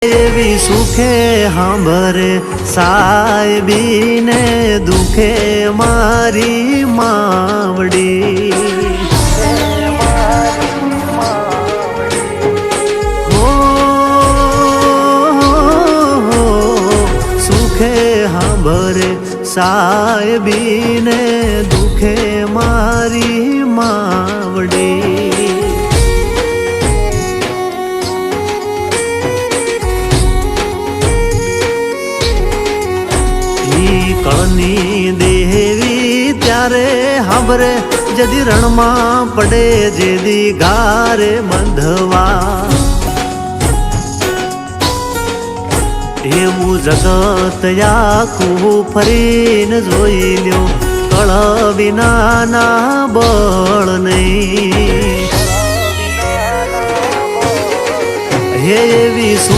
એવી સુખે સાંભરે સાહેબીને દુખે મારી માવડી હો સુખે સાંભરે સાહેબીને દુખે મારી માવડી કળની દેવી ત્યારે હાંભરે જદી રણમાં પડે જેદી ગારે બંધવા એવું જગત આખું ફરીને જોઈ લ્યો કળ વિનાના બળ નહીં હે એવી સુખ